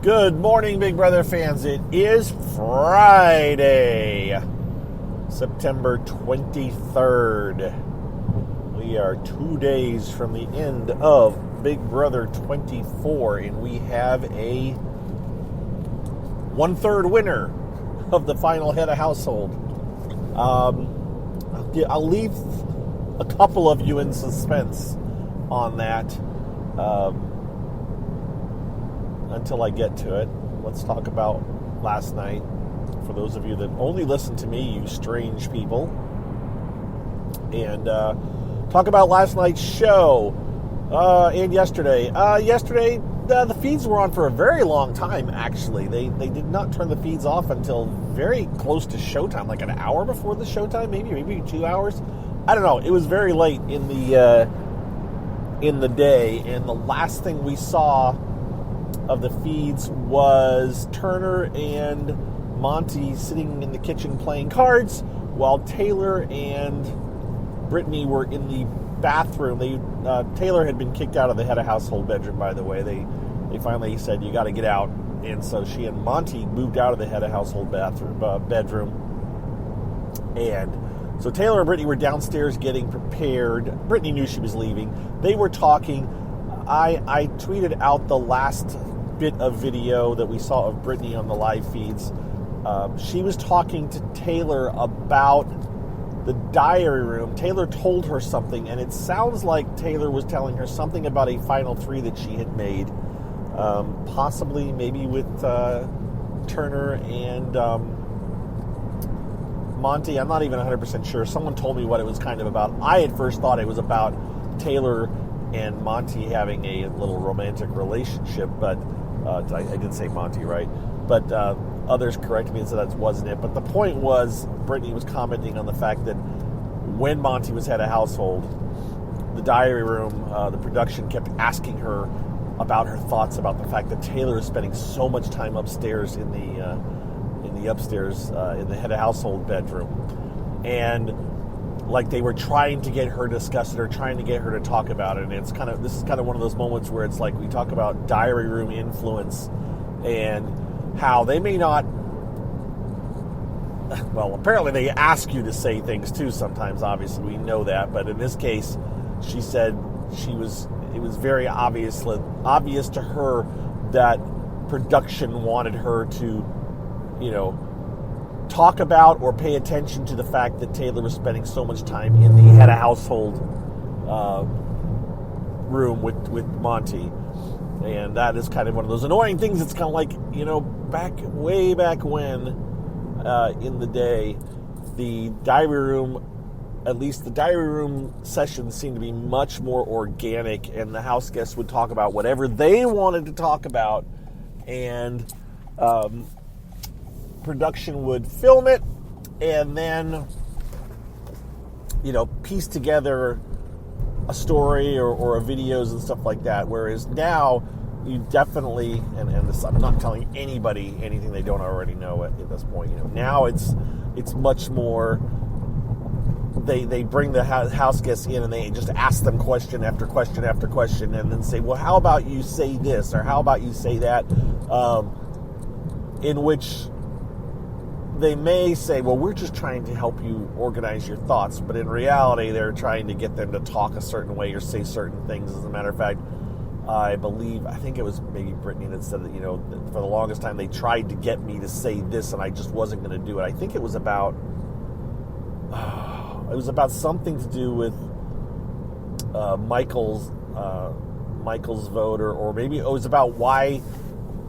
Good morning, Big Brother fans. It is Friday, September 23rd. We are 2 days from the end of Big Brother 24, and we have a one-third winner of the final head of household. I'll leave a couple of you in suspense on that until I get to it. Let's talk about last night. For those of you that only listen to me, you strange people. And talk about last night's show and yesterday. Yesterday, the feeds were on for a very long time, actually. They did not turn the feeds off until very close to showtime, like an hour before the showtime, maybe 2 hours. I don't know. It was very late in the day, and the last thing we saw of the feeds was Turner and Monty sitting in the kitchen playing cards while Taylor and Brittany were in the bathroom. Taylor had been kicked out of the head of household bedroom, by the way. They finally said, you got to get out. And so she and Monty moved out of the head of household bedroom. And so Taylor and Brittany were downstairs getting prepared. Brittany knew she was leaving. They were talking. I tweeted out the last bit of video that we saw of Brittany on the live feeds. She was talking to Taylor about the diary room. Taylor told her something, and it sounds like Taylor was telling her something about a final three that she had made. Possibly, maybe with Turner and Monty. I'm not even 100% sure. Someone told me what it was kind of about. I at first thought it was about Taylor and Monty having a little romantic relationship, but I did say Monty, right? But others corrected me and said that wasn't it. But the point was, Brittany was commenting on the fact that when Monty was head of household, the diary room, the production kept asking her about her thoughts about the fact that Taylor is spending so much time upstairs in the head of household bedroom, and like they were trying to get her to discuss it or trying to get her to talk about it. And this is kind of one of those moments where it's like we talk about diary room influence and how they may not, well, apparently they ask you to say things too sometimes, obviously we know that, but in this case she said it was very obvious to her that production wanted her to, talk about or pay attention to the fact that Taylor was spending so much time in the head of household room with Monty. And that is kind of one of those annoying things. It's kind of like, way back when in the day, the diary room, at least the diary room sessions seemed to be much more organic, and the house guests would talk about whatever they wanted to talk about, and production would film it and then, piece together a story or videos and stuff like that. Whereas now, you definitely, and this, I'm not telling anybody anything they don't already know at this point. Now it's much more. They bring the house guests in and they just ask them question after question after question, and then say, well, how about you say this, or how about you say that, in which they may say, well, we're just trying to help you organize your thoughts, but in reality, they're trying to get them to talk a certain way or say certain things. As a matter of fact, I think it was maybe Brittany that said that, for the longest time they tried to get me to say this and I just wasn't going to do it. I think it was about something to do with Michael's vote, or maybe it was about why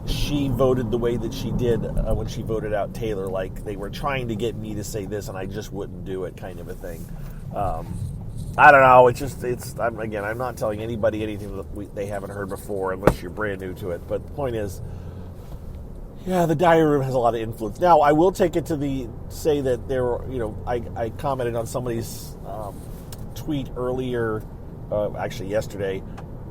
she voted the way that she did when she voted out Taylor. Like they were trying to get me to say this and I just wouldn't do it, kind of a thing. I don't know. I'm not telling anybody anything that they haven't heard before unless you're brand new to it. But the point is, yeah, the diary room has a lot of influence. Now, I will take it to say that there were, I commented on somebody's tweet earlier, actually yesterday,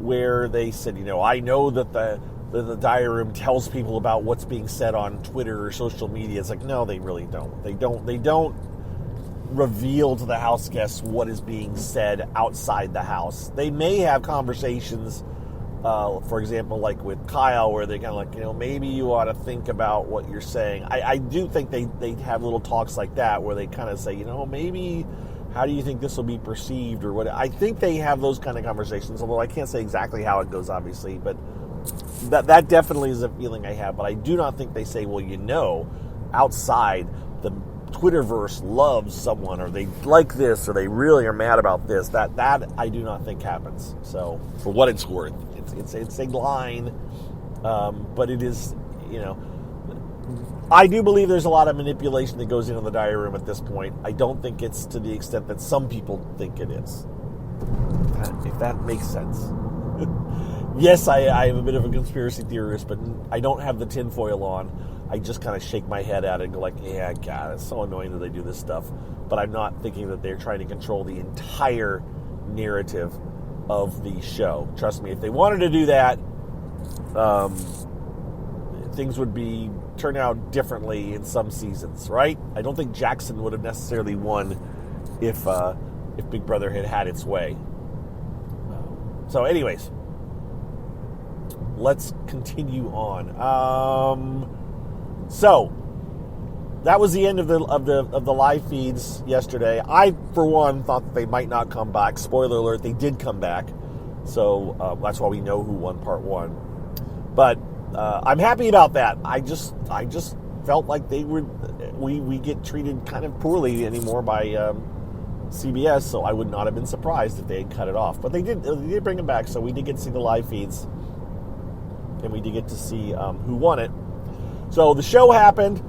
where they said, I know that the diary room tells people about what's being said on Twitter or social media. It's like, no, they really don't. They don't reveal to the house guests what is being said outside the house. They may have conversations For example, like with Kyle, where they kind of like, maybe you ought to think about what you're saying. I do think they have little talks like that where they kind of say, maybe how do you think this will be perceived or what? I think they have those kind of conversations, although I can't say exactly how it goes, obviously, but that definitely is a feeling I have. But I do not think they say, well, outside the Twitterverse loves someone, or they like this, or they really are mad about this. That I do not think happens. So for what it's worth, it's a line, but it is, I do believe there's a lot of manipulation that goes into the diary room at this point. I don't think it's to the extent that some people think it is. If that makes sense. Yes, I am a bit of a conspiracy theorist, but I don't have the tinfoil on. I just kind of shake my head at it and go like, yeah, God, it's so annoying that they do this stuff. But I'm not thinking that they're trying to control the entire narrative of the show. Trust me, if they wanted to do that, things would turn out differently in some seasons, right? I don't think Jackson would have necessarily won if Big Brother had its way. So anyways, let's continue on. So that was the end of the live feeds yesterday. I, for one, thought that they might not come back. Spoiler alert: they did come back. So that's why we know who won part one. But I'm happy about that. I just felt like we get treated kind of poorly anymore by CBS. So I would not have been surprised if they had cut it off. But they did bring them back. So we did get to see the live feeds, and we did get to see who won it. So the show happened.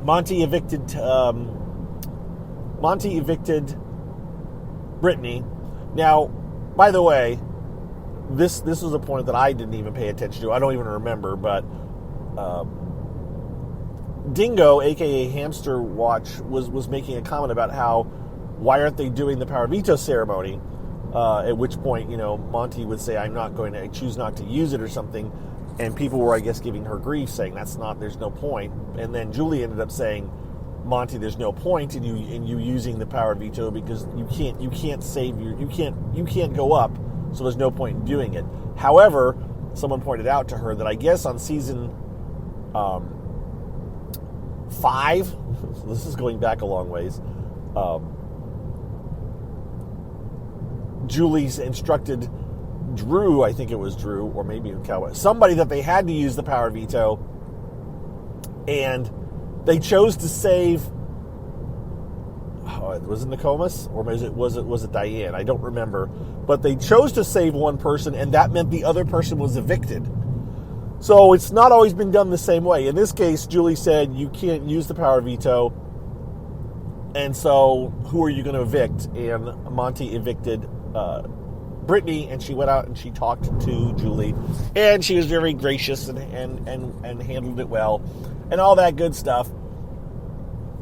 Monty evicted Brittany. Now, by the way, this was a point that I didn't even pay attention to. I don't even remember, but Dingo, aka Hamster Watch, was making a comment about why aren't they doing the power veto ceremony? At which point, Monty would say, I choose not to use it or something. And people were, I guess, giving her grief, saying there's no point. And then Julie ended up saying, Monty, there's no point in you using the power veto because you can't go up, so there's no point in doing it. However, someone pointed out to her that I guess on season 5, so this is going back a long ways, Julie's instructed Drew, I think it was Drew, or maybe Cowboy, somebody that they had to use the power veto, and they chose to save. Was it Nokomis or was it Diane? I don't remember, but they chose to save one person, and that meant the other person was evicted. So it's not always been done the same way. In this case, Julie said you can't use the power veto, and so who are you going to evict? And Monty evicted Brittany, and she went out and she talked to Julie, and she was very gracious and handled it well, and all that good stuff.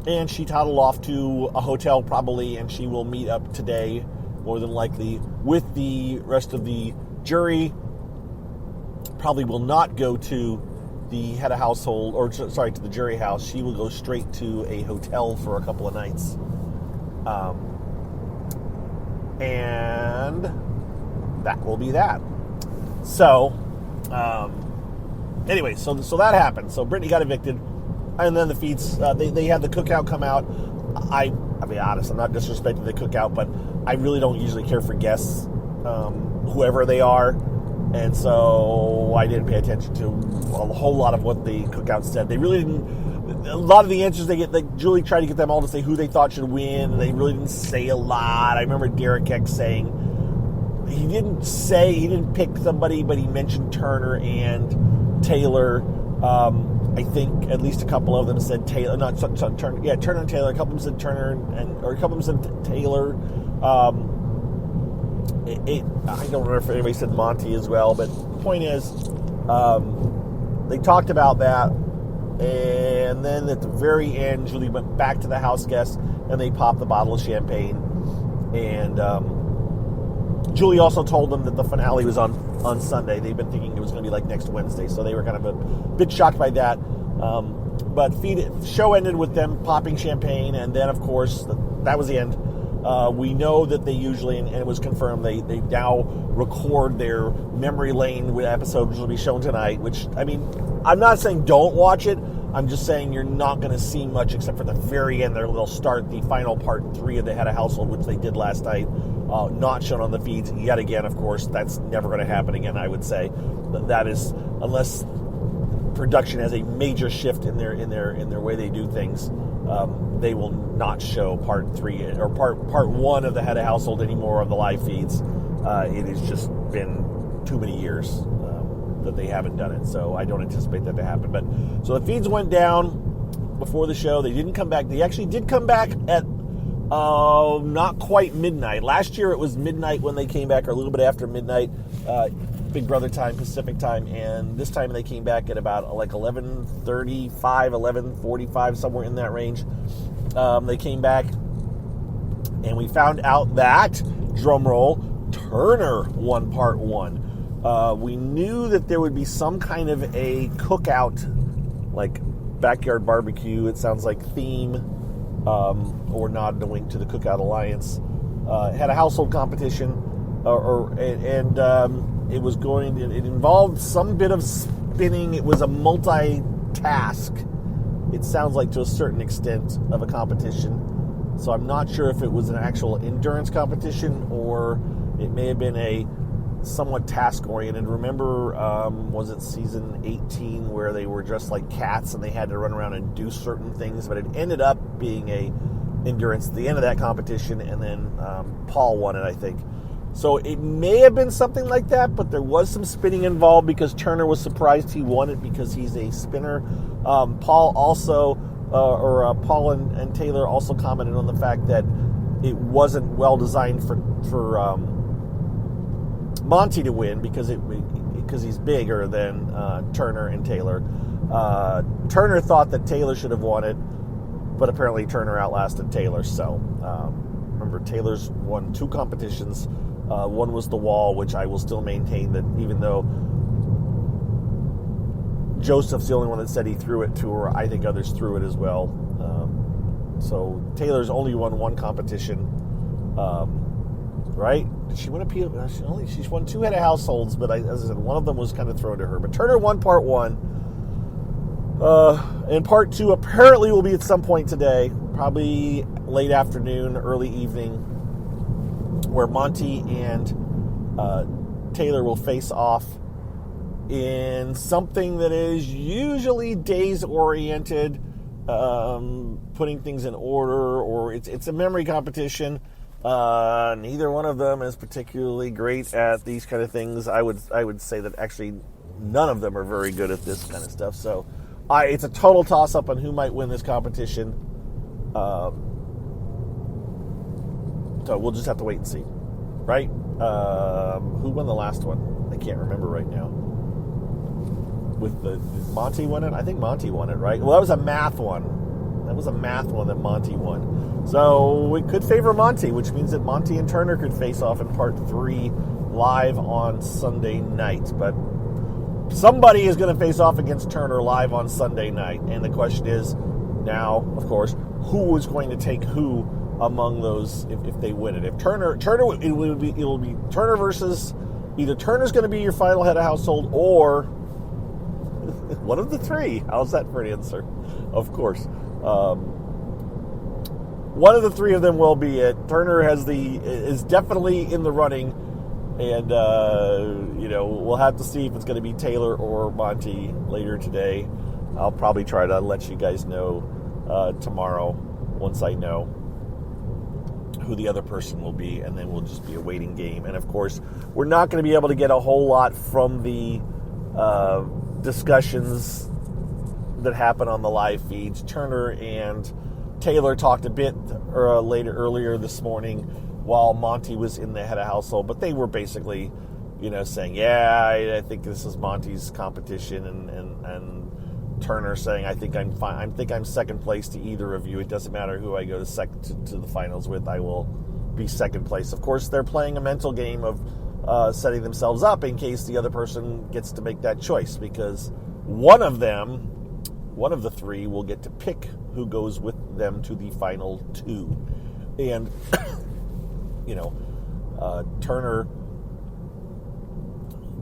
And she toddled off to a hotel probably, and she will meet up today, more than likely, with the rest of the jury. Probably will not go to the head of household, to the jury house. She will go straight to a hotel for a couple of nights. And that will be that. So, anyway, so that happened. So Brittany got evicted, and then the feeds, they had the cookout come out. I'll be honest, I'm not disrespecting the cookout, but I really don't usually care for guests, whoever they are, and so I didn't pay attention to a whole lot of what the cookout said. They really didn't. A lot of the answers they get, like Julie tried to get them all to say who they thought should win, and they really didn't say a lot. I remember Derek X saying he didn't pick somebody, but he mentioned Turner and Taylor. I think at least a couple of them said Taylor, not Turner. Yeah, Turner and Taylor. A couple of them said Turner, or a couple of them said Taylor. I don't remember if anybody said Monty as well, but the point is, they talked about that, and then at the very end, Julie went back to the house guests, and they popped the bottle of champagne, and Julie also told them that the finale was on Sunday. They've been thinking it was going to be like next Wednesday, so they were kind of a bit shocked by that. But show ended with them popping champagne, and then, of course, that was the end. We know that they usually, and it was confirmed, they now record their memory lane episodes, which will be shown tonight, which, I mean, I'm not saying don't watch it. I'm just saying you're not going to see much except for the very end. They'll start the final part 3 of the Head of Household, which they did last night, not shown on the feeds yet again, of course. That's never going to happen again, I would say. That is, unless production has a major shift in their way they do things, they will not show part 3 or part 1 of the Head of Household anymore on the live feeds. It has just been too many years that they haven't done it, so I don't anticipate that to happen. But so the feeds went down before the show. They didn't come back. They actually did come back at not quite midnight. Last year it was midnight when they came back, or a little bit after midnight, Big Brother time, Pacific time, and this time they came back at about like 11:35, 11:45, somewhere in that range. They came back, and we found out that, drum roll, Turner won part 1. We knew that there would be some kind of a cookout, like backyard barbecue, it sounds like, theme, or nod and wink to the Cookout Alliance. Had a household competition, it was it involved some bit of spinning. It was a multitask, it sounds like, to a certain extent, of a competition. So I'm not sure if it was an actual endurance competition or it may have been a somewhat task-oriented. Remember, was it season 18 where they were just like cats and they had to run around and do certain things, but it ended up being a endurance at the end of that competition, and then Paul won it, I think. So it may have been something like that, but there was some spinning involved because Turner was surprised he won it because he's a spinner. Paul also, Paul and Taylor also commented on the fact that it wasn't well designed for Monty to win because he's bigger than Turner and Taylor. Turner thought that Taylor should have won it, but apparently Turner outlasted Taylor. So remember, Taylor's won 2 competitions. One was the wall, which I will still maintain that even though Joseph's the only one that said he threw it to her, I think others threw it as well. So Taylor's only won 1 competition. Right? Did she win a PO? She's won 2 Head of Households, but as I said, one of them was kind of thrown to her. But Turner won part 1. And part 2 apparently will be at some point today, probably late afternoon, early evening, where Monty and Taylor will face off in something that is usually days-oriented, putting things in order, or it's a memory competition. Neither one of them is particularly great at these kind of things. I would say that actually none of them are very good at this kind of stuff. So it's a total toss-up on who might win this competition. So we'll just have to wait and see. Right? Who won the last one? I can't remember right now. Did Monty win it? I think Monty won it, right? Well, that was a math one. That Monty won. So it could favor Monty, which means that Monty and Turner could face off in part 3 live on Sunday night. But somebody is going to face off against Turner live on Sunday night. And the question is now, of course, who is going to take who among those if they win it? If Turner, it will be Turner versus, either Turner's going to be your final Head of Household or one of the 3. How's that for an answer? Of course. One of the 3 of them will be it. Turner is definitely in the running, and we'll have to see if it's going to be Taylor or Monty later today. I'll probably try to let you guys know tomorrow once I know who the other person will be, and then we'll just be a waiting game. And of course, we're not going to be able to get a whole lot from the discussions that happen on the live feeds. Turner and Taylor talked a bit earlier this morning while Monty was in the Head of Household, but they were basically, saying, yeah, I think this is Monty's competition, and Turner saying, I think I'm second place to either of you. It doesn't matter who I go to the finals with, I will be second place. Of course, they're playing a mental game of setting themselves up in case the other person gets to make that choice, because one of the 3 will get to pick who goes with them to the final 2. And Turner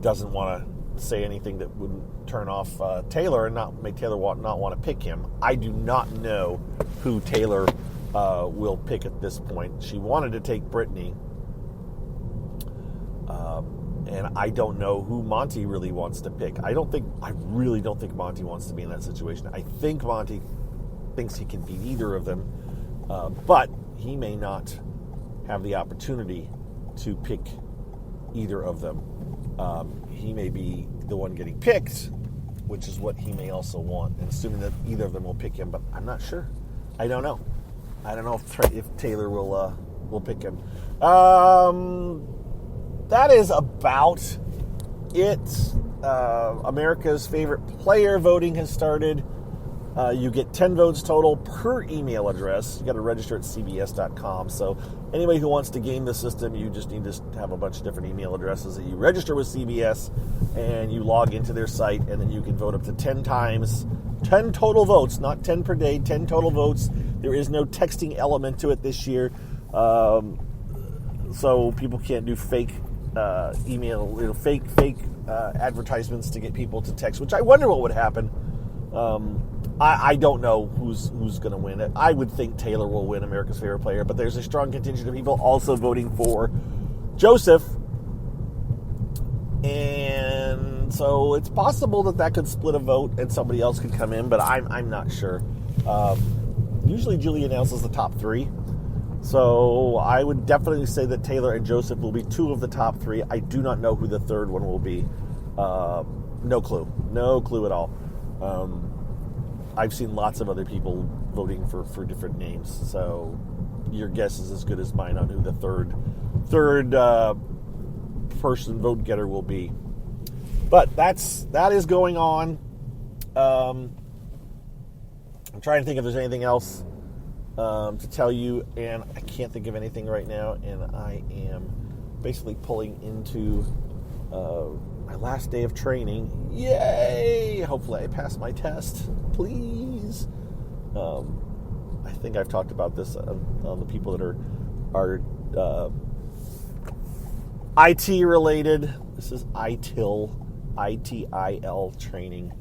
doesn't want to say anything that wouldn't turn off Taylor and not make Taylor not want to pick him. I do not know who Taylor will pick at this point. She wanted to take Brittany. And I don't know who Monty really wants to pick. I really don't think Monty wants to be in that situation. I think Monty thinks he can beat either of them, but he may not have the opportunity to pick either of them. He may be the one getting picked, which is what he may also want, and assuming that either of them will pick him, but I'm not sure. I don't know. I don't know if Taylor will pick him. That is about it. America's Favorite Player voting has started. You get 10 votes total per email address. You got to register at cbs.com. So anybody who wants to game the system, you just need to have a bunch of different email addresses that you register with CBS, and you log into their site, and then you can vote up to 10 times. 10 total votes, not 10 per day, 10 total votes. There is no texting element to it this year. So people can't do fake email, fake advertisements to get people to text, which I wonder what would happen. I don't know who's going to win it. I would think Taylor will win America's Favorite Player, but there's a strong contingent of people also voting for Joseph. And so it's possible that could split a vote and somebody else could come in, but I'm not sure. Usually Julie announces the top three. So I would definitely say that Taylor and Joseph will be two of the top three. I do not know who the third one will be. No clue. No clue at all. I've seen lots of other people voting for different names. So your guess is as good as mine on who the third person vote getter will be. But that is going on. I'm trying to think if there's anything else to tell you, and I can't think of anything right now, and I am basically pulling into my last day of training. Yay! Hopefully I pass my test, please. I think I've talked about this on the people that are IT related. This is ITIL training.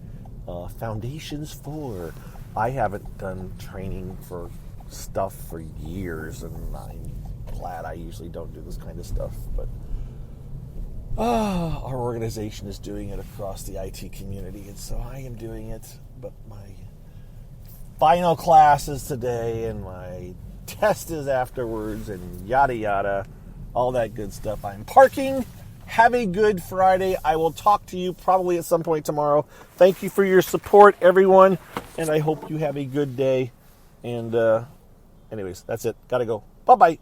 Foundations 4. I haven't done training for stuff for years, and I'm glad I usually don't do this kind of stuff, but our organization is doing it across the IT community, and so I am doing it. But my final class is today, and my test is afterwards, and yada yada, all that good stuff. I'm parking. Have a good Friday. I will talk to you probably at some point tomorrow. Thank you for your support, everyone, and I hope you have a good day. And anyways, that's it. Gotta go. Bye-bye.